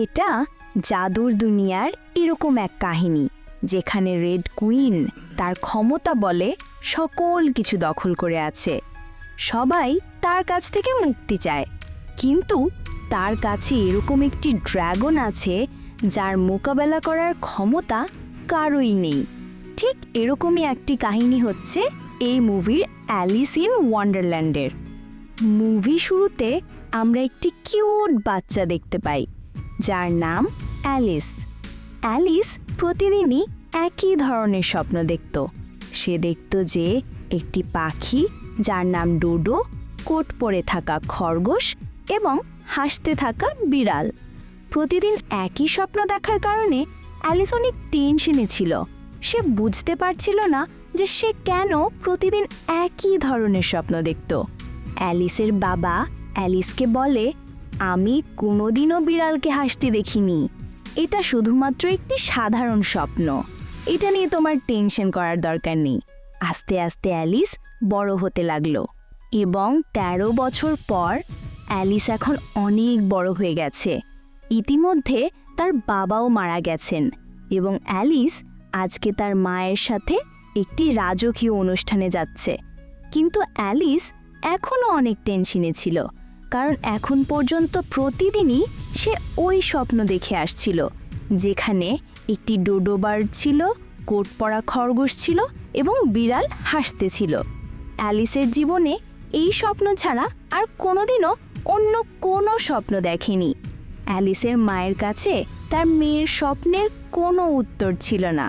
এটা জাদুর দুনিয়ার এরকম এক কাহিনী যেখানে রেড কুইন তার ক্ষমতা বলে সকল কিছু দখল করে আছে। সবাই তার কাছ থেকে মুক্তি চায়, কিন্তু তার কাছে এরকম একটি ড্রাগন আছে যার মোকাবেলা করার ক্ষমতা কারোই নেই। ঠিক এরকমই একটি কাহিনী হচ্ছে এই মুভির অ্যালিস ইন ওয়ান্ডারল্যান্ডের। মুভি শুরুতে আমরা একটি কিউট বাচ্চা দেখতে পাই যার নাম অ্যালিস। অ্যালিস প্রতিদিনই একই ধরনের স্বপ্ন দেখত। সে দেখত যে একটি পাখি যার নাম ডোডো, কোট পরে থাকা খরগোশ এবং হাসতে থাকা বিড়াল। প্রতিদিন একই স্বপ্ন দেখার কারণে অ্যালিস অনেক টেনশনে ছিল। সে বুঝতে পারছিল না যে সে কেন প্রতিদিন একই ধরনের স্বপ্ন দেখত। অ্যালিসের বাবা অ্যালিসকে বলে, আমি কোনোদিনও বিড়ালকে হাসতে দেখিনি, এটা শুধুমাত্র একটি সাধারণ স্বপ্ন, এটা নিয়ে তোমার টেনশন করার দরকার নেই। আস্তে আস্তে অ্যালিস বড় হতে লাগলো এবং 13 বছর পর অ্যালিস এখন অনেক বড় হয়ে গেছে। ইতিমধ্যে তার বাবাও মারা গেছেন এবং অ্যালিস আজকে তার মায়ের সাথে একটি রাজকীয় অনুষ্ঠানে যাচ্ছে। কিন্তু অ্যালিস এখনও অনেক টেনশনে ছিল, কারণ এখন পর্যন্ত প্রতিদিনই সে ওই স্বপ্ন দেখে আসছিল যেখানে একটি ডোডো বার্ড ছিল, কোট পরা খরগোশ ছিল এবং বিড়াল হাসতেছিল। অ্যালিসের জীবনে এই স্বপ্ন ছাড়া আর কোনোদিনও অন্য কোনো স্বপ্ন দেখেনি। অ্যালিসের মায়ের কাছে তার মেয়ের স্বপ্নের কোনো উত্তর ছিল না।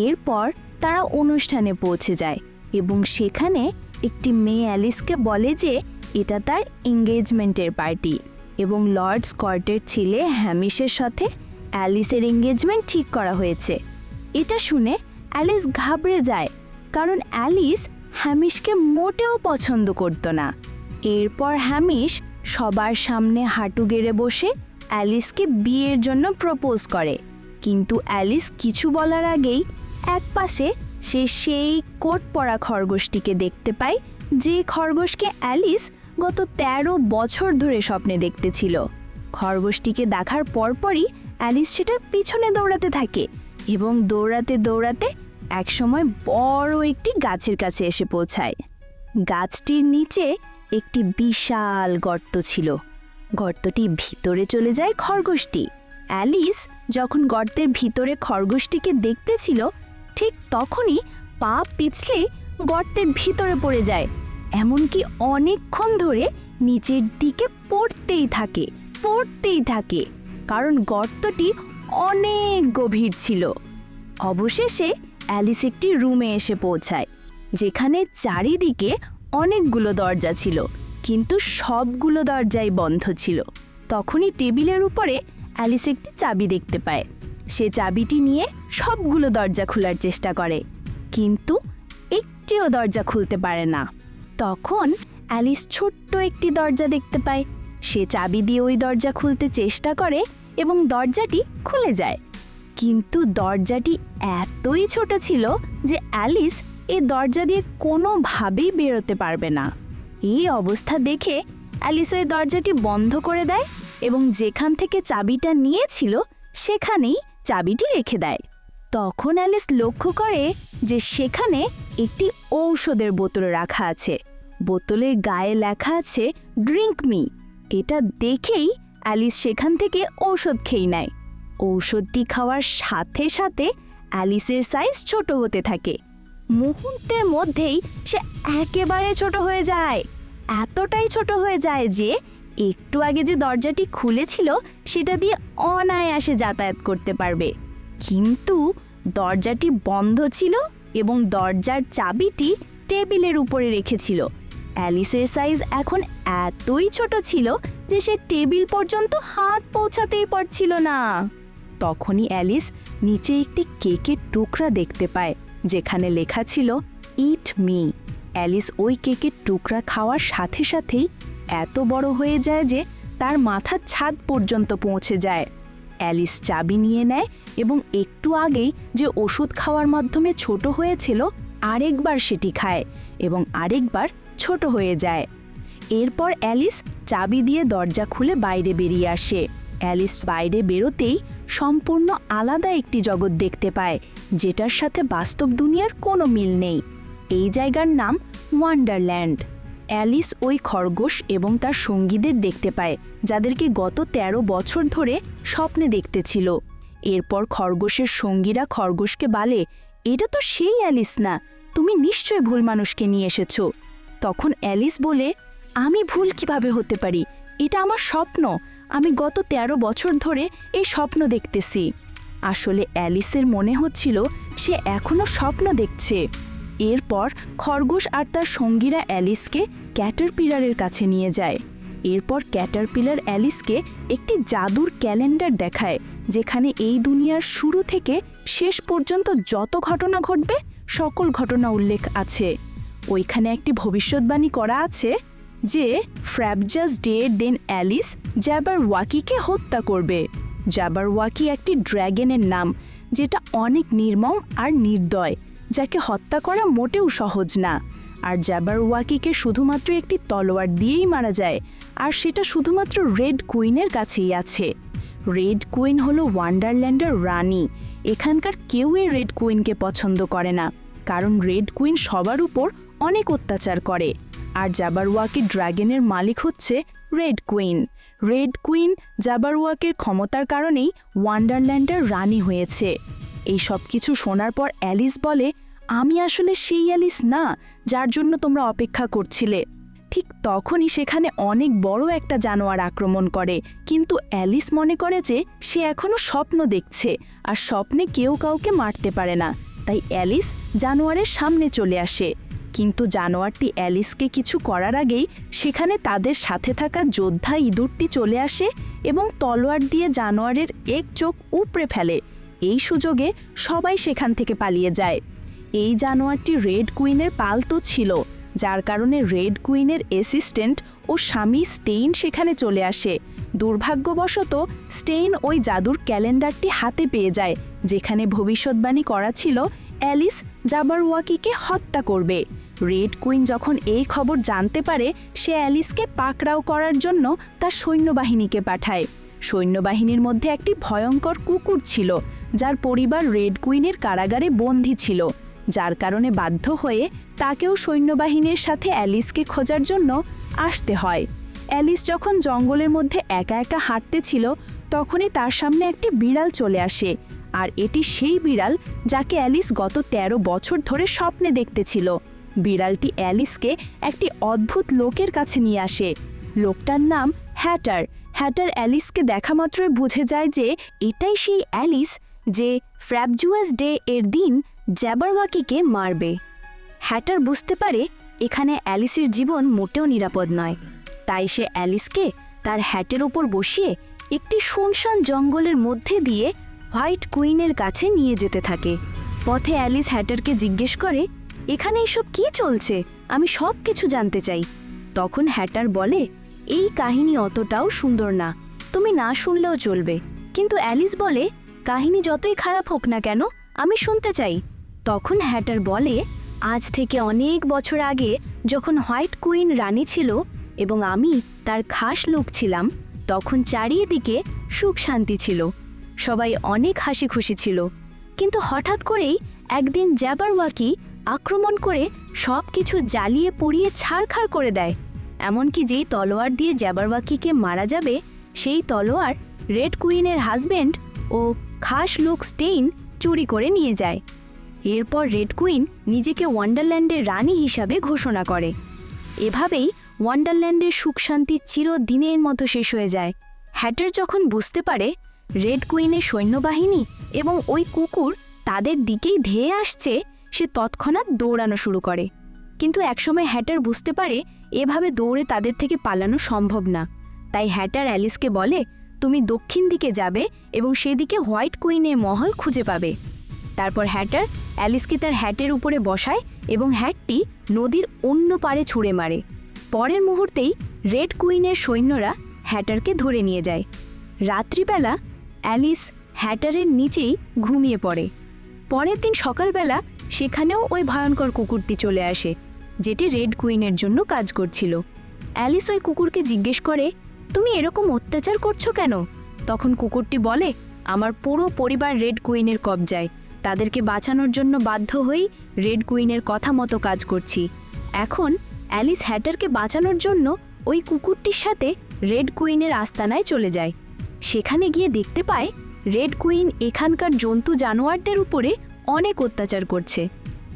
এরপর তারা অনুষ্ঠানে পৌঁছে যায় এবং সেখানে একটি মেয়ে অ্যালিসকে বলে যে এটা তার এঙ্গেজমেন্টের পার্টি এবং লর্ড স্কটের ছেলে হ্যামিশের সাথে অ্যালিসের এঙ্গেজমেন্ট ঠিক করা হয়েছে। এটা শুনে অ্যালিস ঘাবড়ে যায়, কারণ অ্যালিস হ্যামিশকে মোটেও পছন্দ করত না। এরপর হ্যামিশ সবার সামনে হাঁটু গেড়ে বসে অ্যালিসকে বিয়ের জন্য প্রপোজ করে, কিন্তু অ্যালিস কিছু বলার আগেই একপাশে সে সেই কোট পরা খরগোশটিকে দেখতে পায়, যে খরগোশকে অ্যালিস গত 13 বছর ধরে স্বপ্নে দেখতেছিল। খরগোশটিকে দেখার পরপরই অ্যালিস সেটার পিছনে দৌড়াতে থাকে এবং দৌড়াতে দৌড়াতে একসময় বড় একটি গাছের কাছে এসে পৌঁছায়। গাছটির নিচে একটি বিশাল গর্ত ছিল। গর্তটি ভিতরে চলে যায় খরগোশটি। অ্যালিস যখন গর্তের ভিতরে খরগোশটিকে দেখতেছিল, ঠিক তখনই পা পিছলে গর্তের ভিতরে পড়ে যায়, এমনকি অনেকক্ষণ ধরে নিচের দিকে পড়তেই থাকে, কারণ গর্তটি অনেক গভীর ছিল। অবশেষে অ্যালিস একটি রুমে এসে পৌঁছায় যেখানে চারিদিকে অনেকগুলো দরজা ছিল, কিন্তু সবগুলো দরজাই বন্ধ ছিল। তখনই টেবিলের উপরে অ্যালিস একটি চাবি দেখতে পায়। সে চাবিটি নিয়ে সবগুলো দরজা খোলার চেষ্টা করে, কিন্তু একটিও দরজা খুলতে পারে না। তখন অ্যালিস ছোট্ট একটি দরজা দেখতে পায়। সে চাবি দিয়ে ওই দরজা খুলতে চেষ্টা করে এবং দরজাটি খুলে যায়, কিন্তু দরজাটি এতই ছোট ছিল যে অ্যালিস এই দরজা দিয়ে কোনোভাবেই বেরোতে পারবে না। এই অবস্থা দেখে অ্যালিস ওই দরজাটি বন্ধ করে দেয় এবং যেখান থেকে চাবিটা নিয়েছিল সেখানেই চাবিটি রেখে দেয়। তখন অ্যালিস লক্ষ্য করে যে সেখানে একটি ঔষধের বোতল রাখা আছে। বোতলের গায়ে লেখা আছে ড্রিঙ্ক মি। এটা দেখেই অ্যালিস সেখান থেকে ঔষধ খেয়ে নেয়। ঔষধটি খাওয়ার সাথে সাথে অ্যালিসের সাইজ ছোট হতে থাকে। মুহূর্তের মধ্যেই সে একেবারে ছোট হয়ে যায়, এতটাই ছোট হয়ে যায় যে একটু আগে যে দরজাটি খুলেছিল সেটা দিয়ে অনায়াসে যাতায়াত করতে পারবে। কিন্তু দরজাটি বন্ধ ছিল এবং দরজার চাবিটি টেবিলের উপরে রেখেছিল। অ্যালিসের সাইজ এখন এতই ছোট ছিল যে সে টেবিল পর্যন্ত হাত পৌঁছাতেই পারছিল না। তখনই অ্যালিস নিচে একটি কেকের টুকরা দেখতে পায় যেখানে লেখা ছিল ইট মি। অ্যালিস ওই কেকের টুকরা খাওয়ার সাথে সাথেই এত বড় হয়ে যায় যে তার মাথার ছাদ পর্যন্ত পৌঁছে যায়। অ্যালিস চাবি নিয়ে নেয় এবং একটু আগেই যে ওষুধ খাওয়ার মাধ্যমে ছোট হয়েছিল আরেকবার সেটি খায় এবং আরেকবার ছোট হয়ে যায়। এরপর অ্যালিস চাবি দিয়ে দরজা খুলে বাইরে বেরিয়ে আসে অ্যালিস বাইরে বেরোতেই সম্পূর্ণ আলাদা একটি জগৎ দেখতে পায়, যেটার সাথে বাস্তব দুনিয়ার কোনো মিল নেই। এই জায়গার নাম ওয়ান্ডারল্যান্ড। অ্যালিস ওই খরগোশ এবং তার সঙ্গীদের দেখতে পায়, যাদেরকে গত ১৩ বছর ধরে স্বপ্নে দেখতেছিল। এরপর খরগোশের সঙ্গীরা খরগোশকে বলে, এটা তো সেই অ্যালিস না, তুমি নিশ্চয় ভুল মানুষকে নিয়ে এসেছো। তখন অ্যালিস বলে, আমি ভুল কিভাবে হতে পারি, এটা আমার স্বপ্ন, আমি গত ১৩ বছর ধরে এই স্বপ্ন দেখতেছি। আসলে অ্যালিসের মনে হচ্ছিল সে এখনও স্বপ্ন দেখছে। এরপর খরগোশ আর তার সঙ্গীরা অ্যালিসকে ক্যাটারপিলারের কাছে নিয়ে যায়। এরপর ক্যাটারপিলার অ্যালিসকে একটি জাদুর ক্যালেন্ডার দেখায়, যেখানে এই দুনিয়ার শুরু থেকে শেষ পর্যন্ত যত ঘটনা ঘটবে সকল ঘটনা উল্লেখ আছে। ওইখানে একটি ভবিষ্যৎবাণী করা আছে যে ফ্র্যাবজাস ডে দেন অ্যালিস জ্যাবারওয়াকিকে হত্যা করবে। জ্যাবারওয়াকি একটি ড্র্যাগনের নাম, যেটা অনেক নির্মম আর নির্দয়, যাকে হত্যা করা মোটেও সহজ না। আর জ্যাবারওয়াকিকে শুধুমাত্র একটি তলোয়ার দিয়েই মারা যায়, আর সেটা শুধুমাত্র রেড কুইনের কাছেই আছে। রেড কুইন হলো ওয়ান্ডারল্যান্ডের রানী। এখানকার কেউ এই রেড কুইনকে পছন্দ করে না, কারণ রেড কুইন সবার উপর অনেক অত্যাচার করে। আর জ্যাবারওয়াকি ড্র্যাগনের মালিক হচ্ছে রেড কুইন। রেড কুইন জ্যাবারওয়াকির ক্ষমতার কারণেই ওয়ান্ডারল্যান্ডের রানী হয়েছে। এই সব কিছু শোনার পর অ্যালিস বলে, আমি আসলে সেই অ্যালিস না যার জন্য তোমরা অপেক্ষা করছিলে। ঠিক তখনই সেখানে অনেক বড় একটা জানোয়ার আক্রমণ করে, কিন্তু অ্যালিস মনে করে যে সে এখনও স্বপ্ন দেখছে, আর স্বপ্নে কেউ কাউকে মারতে পারে না। তাই অ্যালিস জানোয়ারের সামনে চলে আসে, কিন্তু জানোয়ারটি অ্যালিসকে কিছু করার আগেই সেখানে তাদের সাথে থাকা যোদ্ধা ইঁদুরটি চলে আসে এবং তলোয়ার দিয়ে জানোয়ারের এক চোখ উপড়ে ফেলে। এই সুযোগে সবাই সেখান থেকে পালিয়ে যায়। এই জানোয়ারটি রেড কুইনের পালতো ছিল, যার কারণে রেড কুইনের অ্যাসিস্ট্যান্ট ও স্বামী স্টেইন সেখানে চলে আসে। দুর্ভাগ্যবশত স্টেইন ওই জাদুর ক্যালেন্ডারটি হাতে পেয়ে যায়, যেখানে ভবিষ্যৎবাণী করা ছিল অ্যালিস জ্যাবারওয়াকিকে হত্যা করবে। রেড কুইন যখন এই খবর জানতে পারে, সে অ্যালিসকে পাকড়াও করার জন্য তার সৈন্যবাহিনীকে পাঠায়। সৈন্যবাহিনীর মধ্যে একটি ভয়ঙ্কর কুকুর ছিল, যার পরিবার রেড কুইনের কারাগারে বন্দী ছিল, যার কারণে বাধ্য হয়ে তাকেও সৈন্যবাহিনীর সাথে অ্যালিসকে খোঁজার জন্য আসতে হয়। অ্যালিস যখন জঙ্গলের মধ্যে একা একা হাঁটতেছিল, তখনই তার সামনে একটি বিড়াল চলে আসে। আর এটি সেই বিড়াল যাকে অ্যালিস গত ১৩ বছর ধরে স্বপ্নে দেখতেছিল। বিড়ালটি অ্যালিসকে একটি অদ্ভুত লোকের কাছে নিয়ে আসে। লোকটার নাম হ্যাটার। হ্যাটার অ্যালিসকে দেখা মাত্রই বুঝে যায় যে এটাই সেই অ্যালিস যে ফ্র্যাবজাস ডে এর দিন জ্যাবারওয়াকিকে মারবে। হ্যাটার বুঝতে পারে এখানে অ্যালিসের জীবন মোটেও নিরাপদ নয়, তাই সে অ্যালিসকে তার হ্যাটের ওপর বসিয়ে একটি শুনশান জঙ্গলের মধ্যে দিয়ে হোয়াইট কুইনের কাছে নিয়ে যেতে থাকে। পথে অ্যালিস হ্যাটারকে জিজ্ঞেস করে, এখানে এসব কি চলছে, আমি সব কিছু জানতে চাই। তখন হ্যাটার বলে, এই কাহিনী অতটাও সুন্দর না, তুমি না শুনলেও চলবে। কিন্তু অ্যালিস বলে, কাহিনী যতই খারাপ হোক না কেন, আমি শুনতে চাই। তখন হ্যাটার বলে, আজ থেকে অনেক বছর আগে যখন হোয়াইট কুইন রানী ছিল এবং আমি তার খাস লোক ছিলাম, তখন চারিদিকে সুখ শান্তি ছিল, সবাই অনেক হাসি খুশি ছিল। কিন্তু হঠাৎ করেই একদিন জ্যাবারওয়াকি আক্রমণ করে সব কিছু জ্বালিয়ে পুড়িয়ে ছারখার করে দেয়। এমনকি যেই তলোয়ার দিয়ে জ্যাবারওয়াকিকে মারা যাবে, সেই তলোয়ার রেড কুইনের হাজব্যান্ড ও খাস লোক স্টেইন চুরি করে নিয়ে যায়। এরপর রেড কুইন নিজেকে ওয়ান্ডারল্যান্ডের রানী হিসাবে ঘোষণা করে। এভাবেই ওয়ান্ডারল্যান্ডের সুখ শান্তি চিরদিনের মতো শেষ হয়ে যায়। হ্যাটার যখন বুঝতে পারে রেড কুইনের সৈন্যবাহিনী এবং ওই কুকুর তাদের দিকেই ধেয়ে আসছে, সে তৎক্ষণাৎ দৌড়ানো শুরু করে। কিন্তু একসময় হ্যাটার বুঝতে পারে এভাবে দৌড়ে তাদের থেকে পালানো সম্ভব না। তাই হ্যাটার অ্যালিসকে বলে, তুমি দক্ষিণ দিকে যাবে এবং সেদিকে হোয়াইট কুইনের মহল খুঁজে পাবে। তারপর হ্যাটার অ্যালিসকে তার হ্যাটের উপরে বসায় এবং হ্যাটটি নদীর অন্য পাড়ে ছুঁড়ে মারে। পরের মুহূর্তেই রেড কুইনের সৈন্যরা হ্যাটারকে ধরে নিয়ে যায়। রাত্রিবেলা অ্যালিস হ্যাটারের নিচেই ঘুমিয়ে পড়ে। পরের দিন সকালবেলা সেখানেও ওই ভয়ঙ্কর কুকুরটি চলে আসে, যেটি রেড কুইনের জন্য কাজ করছিল। অ্যালিস ওই কুকুরকে জিজ্ঞেস করে, তুমি এরকম অত্যাচার করছো কেন? তখন কুকুরটি বলে, আমার পুরো পরিবার রেড কুইনের কবজায়। তাদেরকে বাঁচানোর জন্য বাধ্য হয়েই রেড কুইনের কথা মতো কাজ করছি। এখন অ্যালিস হ্যাটারকে বাঁচানোর জন্য ওই কুকুরটির সাথে রেড কুইনের আস্তানায় চলে যায়। সেখানে গিয়ে দেখতে পায় রেড কুইন এখানকার জন্তু জানোয়ারদের উপরে অনেক অত্যাচার করছে।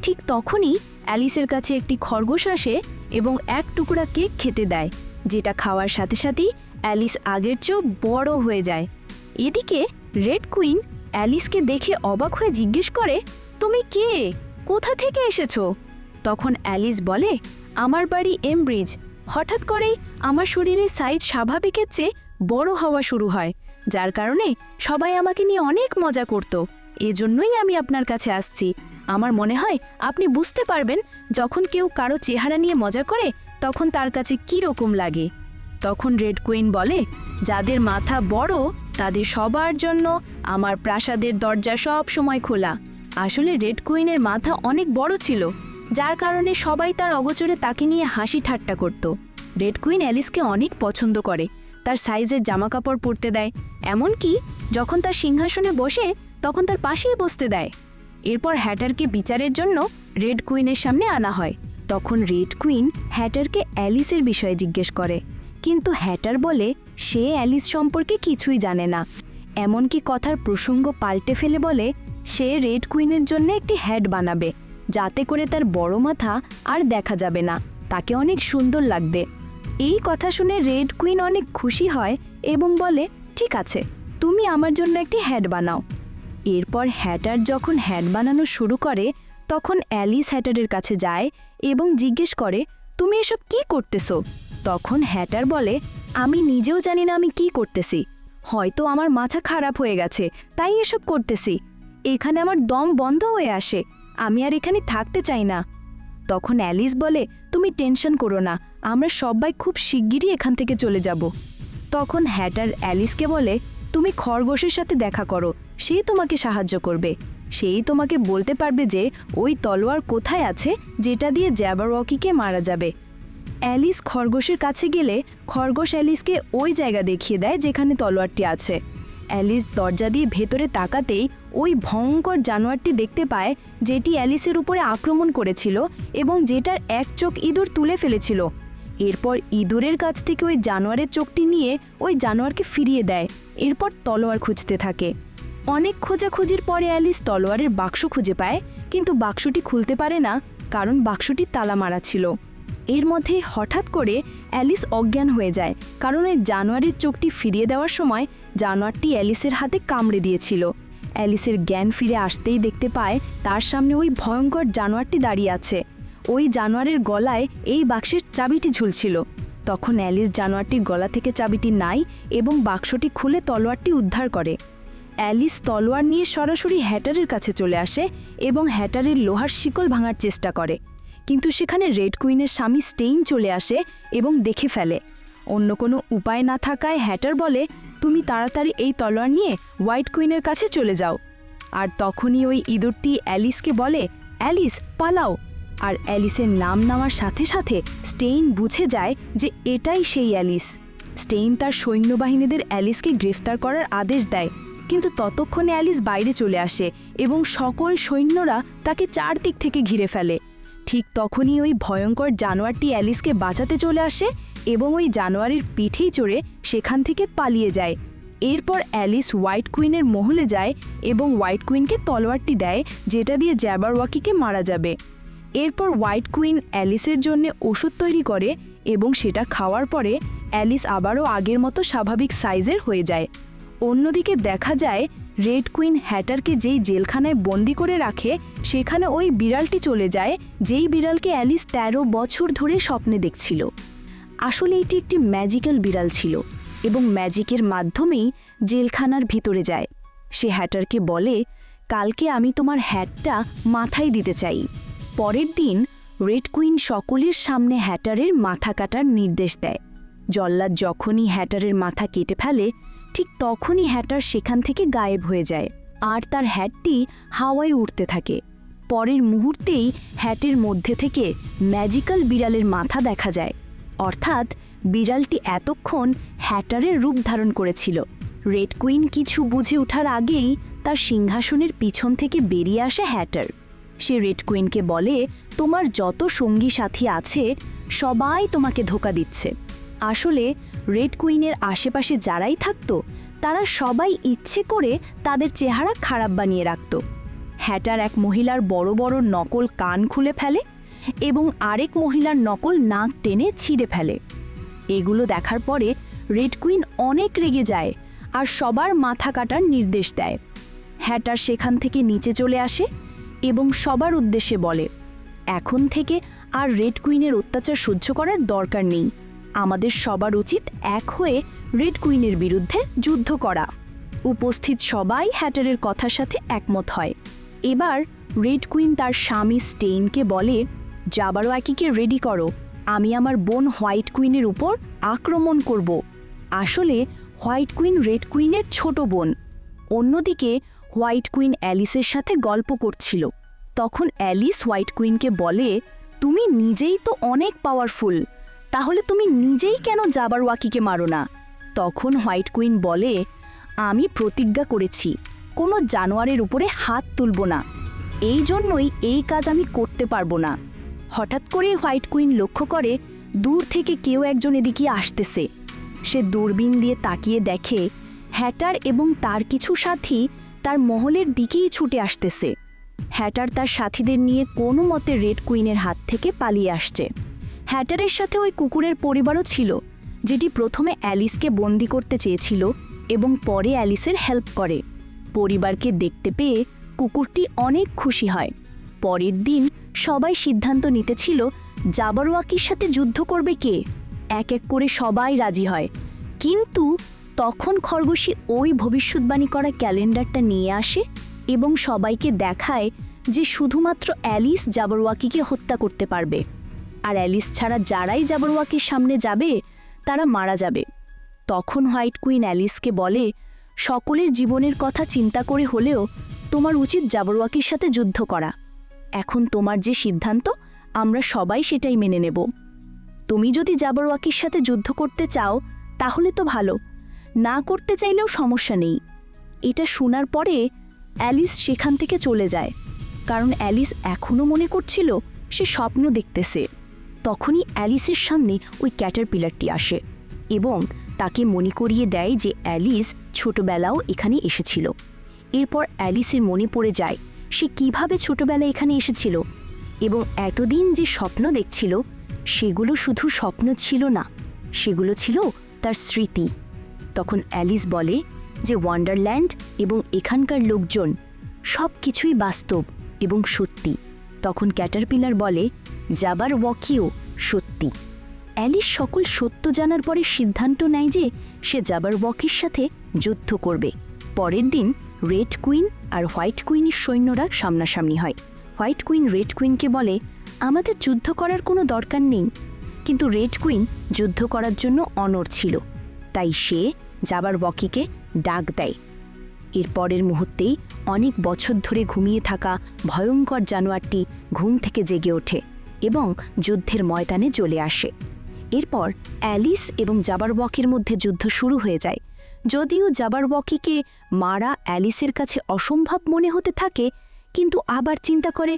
ঠিক তখনই অ্যালিসের কাছে একটি খরগোশ আসে এবং এক টুকরা কেক খেতে দেয়, যেটা খাওয়ার সাথে সাথেই অ্যালিস আগের চেয়েও বড় হয়ে যায়। এদিকে রেড কুইন অ্যালিসকে দেখে অবাক হয়ে জিজ্ঞেস করে, তুমি কে? কোথা থেকে এসেছো? তখন অ্যালিস বলে, আমার বাড়ি এমব্রিজ। হঠাৎ করেই আমার শরীরের সাইজ স্বাভাবিকের চেয়ে বড় হওয়া শুরু হয়, যার কারণে সবাই আমাকে নিয়ে অনেক মজা করত। এজন্যই আমি আপনার কাছে আসছি। আমার মনে হয় আপনি বুঝতে পারবেন যখন কেউ কারো চেহারা নিয়ে মজা করে তখন তার কাছে কী রকম লাগে। তখন রেড কুইন বলে, যাদের মাথা বড় তাদের সবার জন্য আমার প্রাসাদের দরজা সব সময় খোলা। আসলে রেড কুইনের মাথা অনেক বড় ছিল, যার কারণে সবাই তার অগোচরে তাকে নিয়ে হাসি ঠাট্টা করত। রেড কুইন অ্যালিসকে অনেক পছন্দ করে, তার সাইজের জামাকাপড় পরতে দেয়, এমনকি যখন তার সিংহাসনে বসে তখন তার পাশেই বসতে দেয়। এরপর হ্যাটারকে বিচারের জন্য রেড কুইনের সামনে আনা হয়। তখন রেড কুইন হ্যাটারকে অ্যালিসের বিষয়ে জিজ্ঞেস করে, কিন্তু হ্যাটার বলে সে অ্যালিস সম্পর্কে কিছুই জানে না। এমনকি কথার প্রসঙ্গ পাল্টে ফেলে বলে সে রেড কুইনের জন্য একটি হ্যাট বানাবে, যাতে করে তার বড় মাথা আর দেখা যাবে না, তাকে অনেক সুন্দর লাগবে। এই কথা শুনে রেড কুইন অনেক খুশি হয় এবং বলে, ঠিক আছে, তুমি আমার জন্য একটি হ্যাট বানাও। এরপর হ্যাটার যখন হ্যাট বানানো শুরু করে তখন অ্যালিস হ্যাটারের কাছে যায় এবং জিজ্ঞেস করে, তুমি এসব কি করতেছো? তখন হ্যাটার বলে, আমি নিজেও জানি না আমি কি করতেছি। হয়তো আমার মাথা খারাপ হয়ে গেছে, তাই এসব করতেছি। এখানে আমার দম বন্ধ হয়ে আসে, আমি আর এখানে থাকতে চাই না। তখন অ্যালিস বলে, তুমি টেনশন করো না, আমরা সবাই খুব শিগগিরই এখান থেকে চলে যাব। তখন হ্যাটার অ্যালিসকে বলে, তুমি খরগোশের সাথে দেখা করো, সেই তোমাকে সাহায্য করবে। সেই তোমাকে বলতে পারবে যে ওই তলোয়ার কোথায় আছে যেটা দিয়ে জ্যাবারওয়াকিকে মারা যাবে। অ্যালিস খরগোশের কাছে গেলে খরগোশ অ্যালিসকে ওই জায়গা দেখিয়ে দেয় যেখানে তলোয়ারটি আছে। অ্যালিস দরজা দিয়ে ভেতরে তাকাতেই ওই ভয়ঙ্কর জানোয়ারটি দেখতে পায়, যেটি অ্যালিসের উপরে আক্রমণ করেছিল এবং যেটার এক চোখ ইঁদুর তুলে ফেলেছিল। এরপর ইঁদুরের কাছ থেকে ওই জানোয়ারের চোখটি নিয়ে ওই জানোয়ারকে ফিরিয়ে দেয়। এরপর তলোয়ার খুঁজতে থাকে। অনেক খোঁজাখুঁজির পরে অ্যালিস তলোয়ারের বাক্স খুঁজে পায়, কিন্তু বাক্সটি খুলতে পারে না, কারণ বাক্সটি তালা মারা ছিল। এর মধ্যেই হঠাৎ করে অ্যালিস অজ্ঞান হয়ে যায়, কারণ ওই জানোয়ারের চোখটি ফিরিয়ে দেওয়ার সময় জানোয়ারটি অ্যালিসের হাতে কামড়ে দিয়েছিল। অ্যালিসের জ্ঞান ফিরে আসতেই দেখতে পায় তার সামনে ওই ভয়ঙ্কর জানোয়ারটি দাঁড়িয়ে আছে। ওই জানোয়ারের গলায় এই বাক্সের চাবিটি ঝুলছিল। তখন অ্যালিস জানোয়ারটির গলা থেকে চাবিটি নেয় এবং বাক্সটি খুলে তলোয়ারটি উদ্ধার করে। অ্যালিস তলোয়ার নিয়ে সরাসরি হ্যাটারের কাছে চলে আসে এবং হ্যাটারের লোহার শিকল ভাঙার চেষ্টা করে, কিন্তু সেখানে রেড কুইনের স্বামী স্টেইন চলে আসে এবং দেখে ফেলে। অন্য কোনো উপায় না থাকায় হ্যাটার বলে, তুমি তাড়াতাড়ি এই তলোয়ার নিয়ে হোয়াইট কুইনের কাছে চলে যাও। আর তখনই ওই ইঁদুরটি অ্যালিসকে বলে, অ্যালিস পালাও। আর অ্যালিসের নাম নেওয়ার সাথে সাথে স্টেইন বুঝে যায় যে এটাই সেই অ্যালিস। স্টেইন তার সৈন্যবাহিনীদের অ্যালিসকে গ্রেফতার করার আদেশ দেয়, কিন্তু ততক্ষণে অ্যালিস বাইরে চলে আসে এবং সকল সৈন্যরা তাকে চারদিক থেকে ঘিরে ফেলে। ঠিক তখনই ওই ভয়ঙ্কর জানোয়ারটি অ্যালিসকে বাঁচাতে চলে আসে এবং ওই জানোয়ারের পিঠেই চড়ে সেখান থেকে পালিয়ে যায়। এরপর অ্যালিস হোয়াইট কুইনের মহলে যায় এবং হোয়াইট কুইনকে তলোয়ারটি দেয়, যেটা দিয়ে জ্যাবারওয়াকিকে মারা যাবে। এরপর হোয়াইট কুইন অ্যালিসের জন্য ওষুধ তৈরি করে এবং সেটা খাওয়ার পরে অ্যালিস আবারও আগের মতো স্বাভাবিক সাইজের হয়ে যায়। অন্যদিকে দেখা যায় রেড কুইন হ্যাটারকে যেই জেলখানায় বন্দি করে রাখে সেখানে ওই বিড়ালটি চলে যায়, যেই বিড়ালকে অ্যালিস 13 বছর ধরে স্বপ্নে দেখছিল। আসলে এটি একটি ম্যাজিক্যাল বিড়াল ছিল এবং ম্যাজিকের মাধ্যমেই জেলখানার ভিতরে যায়। সে হ্যাটারকে বলে, কালকে আমি তোমার হ্যাটটা মাথায় দিতে চাই। পরের দিন রেড কুইন সকলের সামনে হ্যাটারের মাথা কাটার নির্দেশ দেয়। জল্লাদ যখনই হ্যাটারের মাথা কেটে ফেলে ঠিক তখনই হ্যাটার সেখান থেকে গায়েব হয়ে যায় আর তার হ্যাটটি হাওয়ায় উড়তে থাকে। পরের মুহূর্তেই হ্যাটের মধ্যে থেকে ম্যাজিক্যাল বিড়ালের মাথা দেখা যায়, অর্থাৎ বিড়ালটি এতক্ষণ হ্যাটারের রূপ ধারণ করেছিল। রেড কুইন কিছু বুঝে ওঠার আগেই তার সিংহাসনের পিছন থেকে বেরিয়ে আসে হ্যাটার। সে রেড কুইনকে বলে, তোমার যত সঙ্গী সাথী আছে সবাই তোমাকে ধোঁকা দিচ্ছে। আসলে রেড কুইনের আশেপাশে যারাই থাকতো তারা সবাই ইচ্ছে করে তাদের চেহারা খারাপ বানিয়ে রাখত। হ্যাটার এক মহিলার বড় বড় নকল কান খুলে ফেলে এবং আরেক মহিলার নকল নাক টেনে ছিঁড়ে ফেলে। এগুলো দেখার পরে রেড কুইন অনেক রেগে যায় আর সবার মাথা কাটার নির্দেশ দেয়। হ্যাটার সেখান থেকে নিচে চলে আসে এবং সবার উদ্দেশ্যে বলে, এখন থেকে আর রেড কুইনের অত্যাচার সহ্য করার দরকার নেই। আমাদের সবার উচিত এক হয়ে রেড কুইনের বিরুদ্ধে যুদ্ধ করা। উপস্থিত সবাই হ্যাটারের কথার সাথে একমত হয়। এবার রেড কুইন তার স্বামী স্টেইনকে বলে, জাবারওয়াকিকে রেডি করো, আমি আমার বোন হোয়াইট কুইনের উপর আক্রমণ করব। আসলে হোয়াইট কুইন রেড কুইনের ছোট বোন। অন্যদিকে হোয়াইট কুইন অ্যালিসের সাথে গল্প করছিল। তখন অ্যালিস হোয়াইট কুইনকে বলে, তুমি নিজেই তো অনেক পাওয়ারফুল, তাহলে তুমি নিজেই কেন জাবারওয়াকিকে মারো না? তখন হোয়াইট কুইন বলে, আমি প্রতিজ্ঞা করেছি কোনো জানোয়ারের উপরে হাত তুলব না, এই জন্যই এই কাজ আমি করতে পারবো না। হঠাৎ করে হোয়াইট কুইন লক্ষ্য করে দূর থেকে কেউ একজন এদিকে আসতেছে। সে দূরবীন দিয়ে তাকিয়ে দেখে হ্যাটার এবং তার কিছু সাথী তার মহলের দিকেই ছুটে আসতেছে। হ্যাটার তার সাথীদের নিয়ে কোনো মতে রেড কুইনের হাত থেকে পালিয়ে আসছে। হ্যাটারের সাথে ওই কুকুরের পরিবারও ছিল, যেটি প্রথমে অ্যালিসকে বন্দি করতে চেয়েছিল এবং পরে অ্যালিসের হেল্প করে। পরিবারকে দেখতে পেয়ে কুকুরটি অনেক খুশি হয়। পরের দিন সবাই সিদ্ধান্ত নিতেছিল জাবারওয়াকির সাথে যুদ্ধ করবে কে। এক এক করে সবাই রাজি হয়, কিন্তু তখন খরগোশী ওই ভবিষ্যৎবাণী করা ক্যালেন্ডারটা নিয়ে আসে এবং সবাইকে দেখায় যে শুধুমাত্র অ্যালিস জাবারওয়াকিকে হত্যা করতে পারবে, আর অ্যালিস ছাড়া যারাই জাবারওয়াকির সামনে যাবে তারা মারা যাবে। তখন হোয়াইট কুইন অ্যালিসকে বলে, সকলের জীবনের কথা চিন্তা করে হলেও তোমার উচিত জাবারওয়াকির সাথে যুদ্ধ করা। এখন তোমার যে সিদ্ধান্ত আমরা সবাই সেটাই মেনে নেব। তুমি যদি জাবারওয়াকির সাথে যুদ্ধ করতে চাও তাহলে তো ভালো, না করতে চাইলেও সমস্যা নেই। এটা শোনার পরে অ্যালিস সেখান থেকে চলে যায়, কারণ অ্যালিস এখনও মনে করছিল সে স্বপ্ন দেখতেছে। তখনই অ্যালিসের সামনে ওই ক্যাটারপিলারটি আসে এবং তাকে মনে করিয়ে দেয় যে অ্যালিস ছোটবেলাও এখানে এসেছিল। এরপর অ্যালিসের মনে পড়ে যায় সে কিভাবে ছোটবেলায় এখানে এসেছিল এবং এতদিন যে স্বপ্ন দেখছিল সেগুলো শুধু স্বপ্ন ছিল না, সেগুলো ছিল তার স্মৃতি। তখন অ্যালিস বলে যে ওয়ান্ডারল্যান্ড এবং এখানকার লোকজন সব কিছুই বাস্তব এবং সত্যি। তখন ক্যাটারপিলার বলে জাবারওয়াকিও সত্যি। অ্যালিস সকল সত্য জানার পরে সিদ্ধান্ত নেয় যে সে জাবারওয়াকির সাথে যুদ্ধ করবে। পরের দিন রেড কুইন আর হোয়াইট কুইনের সৈন্যরা সামনাসামনি হয়। হোয়াইট কুইন রেড কুইনকে বলে, আমাদের যুদ্ধ করার কোনো দরকার নেই, কিন্তু রেড কুইন যুদ্ধ করার জন্য অনড় ছিল, তাই সে জাবারওয়াকিকে ডাক দেয়। এর পরের মুহূর্তেই অনেক বছর ধরে ঘুমিয়ে থাকা ভয়ঙ্কর জানোয়ারটি ঘুম থেকে জেগে ওঠে এবং যুদ্ধের ময়দানে চলে আসে। এরপর অ্যালিস এবং জাবারওয়াকির মধ্যে যুদ্ধ শুরু হয়ে যায়। যদিও জাবারওয়াকিকে মারা অ্যালিসের কাছে অসম্ভব মনে হতে থাকে, কিন্তু আবার চিন্তা করে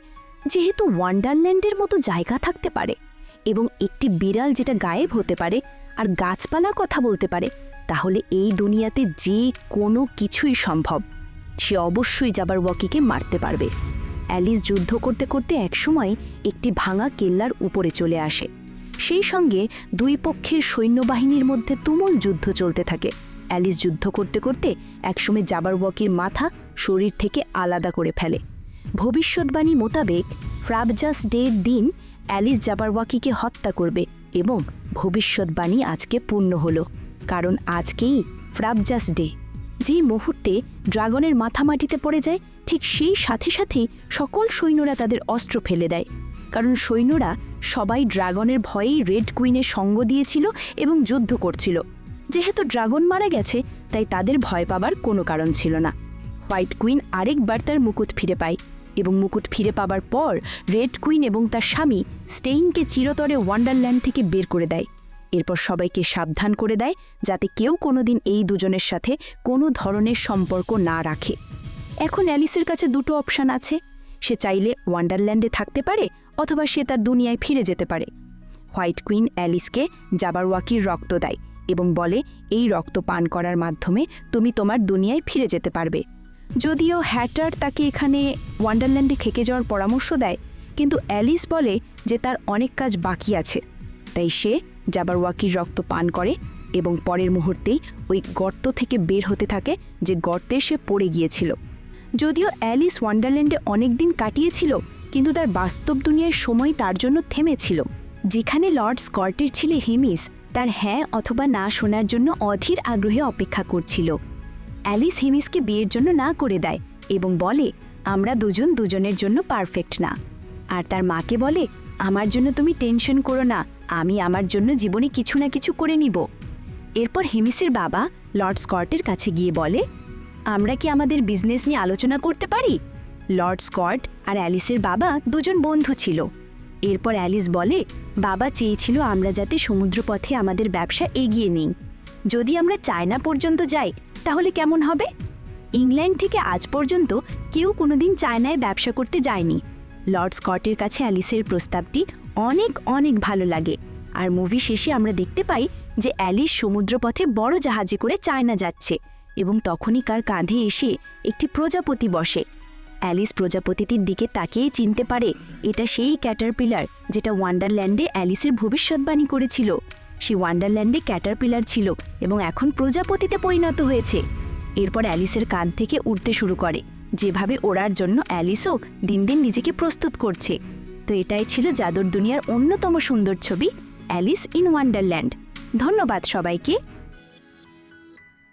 যেহেতু ওয়ান্ডারল্যান্ডের মতো জায়গা থাকতে পারে এবং একটি বিড়াল যেটা গায়েব হতে পারে আর গাছপালা কথা বলতে পারে, তাহলে এই দুনিয়াতে যে কোনো কিছুই সম্ভব। সে অবশ্যই জাবারওয়াকিকে মারতে পারবে। অ্যালিস যুদ্ধ করতে করতে একসময় একটি ভাঙা কেল্লার উপরে চলে আসে। সেই সঙ্গে দুই পক্ষের সৈন্যবাহিনীর মধ্যে তুমুল যুদ্ধ চলতে থাকে। অ্যালিস যুদ্ধ করতে করতে একসময় জাবারওয়াকির মাথা শরীর থেকে আলাদা করে ফেলে। ভবিষ্যৎবাণী মোতাবেক ফ্রাবজাস ডের দিন অ্যালিস জাবারওয়াকিকে হত্যা করবে এবং ভবিষ্যৎবাণী আজকে পূর্ণ হলো, কারণ আজকেই ফ্রাবজাস ডে। যে মুহূর্তে ড্রাগনের মাথা মাটিতে পড়ে যায়, ঠিক সেই সাথে সাথেই সকল সৈন্যরা তাদের অস্ত্র ফেলে দেয়, কারণ সৈন্যরা সবাই ড্রাগনের ভয়েই রেড কুইনের সঙ্গ দিয়েছিল এবং যুদ্ধ করছিল। যেহেতু ড্রাগন মারা গেছে তাই তাদের ভয় পাবার কোনো কারণ ছিল না। হোয়াইট কুইন আরেকবার তার মুকুট ফিরে পায় এবং মুকুট ফিরে পাবার পর রেড কুইন এবং তার স্বামী স্টেইনকে চিরতরে ওয়ান্ডারল্যান্ড থেকে বের করে দেয় এরপর সবাইকে সাবধান করে দেয় যাতে কেউ কোনোদিন এই দুজনের সাথে কোনো ধরনের সম্পর্ক না রাখে। এখন অ্যালিসের কাছে দুটো অপশান আছে, সে চাইলে ওয়ান্ডারল্যান্ডে থাকতে পারে অথবা সে তার দুনিয়ায় ফিরে যেতে পারে। হোয়াইট কুইন অ্যালিসকে জাবারওয়াকির রক্ত দেয় এবং বলে এই রক্ত পান করার মাধ্যমে তুমি তোমার দুনিয়ায় ফিরে যেতে পারবে। যদিও হ্যাটার তাকে এখানে ওয়ান্ডারল্যান্ডে থেকে যাওয়ার পরামর্শ দেয়, কিন্তু অ্যালিস বলে যে তার অনেক কাজ বাকি আছে, তাই সে জাবারওয়াকির রক্ত পান করে এবং পরের মুহূর্তেই ওই গর্ত থেকে বের হতে থাকে যে গর্তে সে পড়ে গিয়েছিল। যদিও অ্যালিস ওয়ান্ডারল্যান্ডে অনেক দিন কাটিয়েছিল, কিন্তু তার বাস্তব দুনিয়ার সময় তার জন্য থেমেছিল। যেখানে লর্ড স্কটের ছেলে হেমিস তার হ্যাঁ অথবা না শোনার জন্য অধীর আগ্রহে অপেক্ষা করছিল। অ্যালিস হেমিসকে বিয়ের জন্য না করে দেয় এবং বলে আমরা দুজন দুজনের জন্য পারফেক্ট না। আর তার মাকে বলে আমার জন্য তুমি টেনশন করো না, আমি আমার জন্য জীবনে কিছু না কিছু করে নিব। এরপর হেমিসের বাবা লর্ড স্কটের কাছে গিয়ে বলে আমরা কি আমাদের বিজনেস নিয়ে আলোচনা করতে পারি? লর্ড স্কট আর অ্যালিসের বাবা দুজন বন্ধু ছিল। এরপর অ্যালিস বলে বাবা চেয়েছিল আমরা যাতে সমুদ্রপথে আমাদের ব্যবসা এগিয়ে নিই। যদি আমরা চায়না পর্যন্ত যাই তাহলে কেমন হবে? ইংল্যান্ড থেকে আজ পর্যন্ত কেউ কোনোদিন চায়নায় ব্যবসা করতে যায়নি। লর্ড স্কটের কাছে অ্যালিসের প্রস্তাবটি অনেক অনেক ভালো লাগে। আর মুভি শেষে আমরা দেখতে পাই যে অ্যালিস সমুদ্রপথে বড় জাহাজে করে চায়না যাচ্ছে এবং তখনই কার কাঁধে এসে একটি প্রজাপতি বসে। অ্যালিস প্রজাপতিটির দিকে তাকিয়ে চিনতে পারে এটা সেই ক্যাটারপিলার যেটা ওয়ান্ডারল্যান্ডে অ্যালিসের ভবিষ্যৎবাণী করেছিল। সে ওয়ান্ডারল্যান্ডে ক্যাটারপিলার ছিল এবং এখন প্রজাপতিতে পরিণত হয়েছে। এরপর অ্যালিসের কাঁধ থেকে উঠতে শুরু করে, যেভাবে ওড়ার জন্য অ্যালিসও দিন দিন নিজেকে প্রস্তুত করছে। তো এটাই ছিল জাদুর দুনিয়ার অন্যতম সুন্দর ছবি অ্যালিস ইন ওয়ান্ডারল্যান্ড। ধন্যবাদ সবাইকে।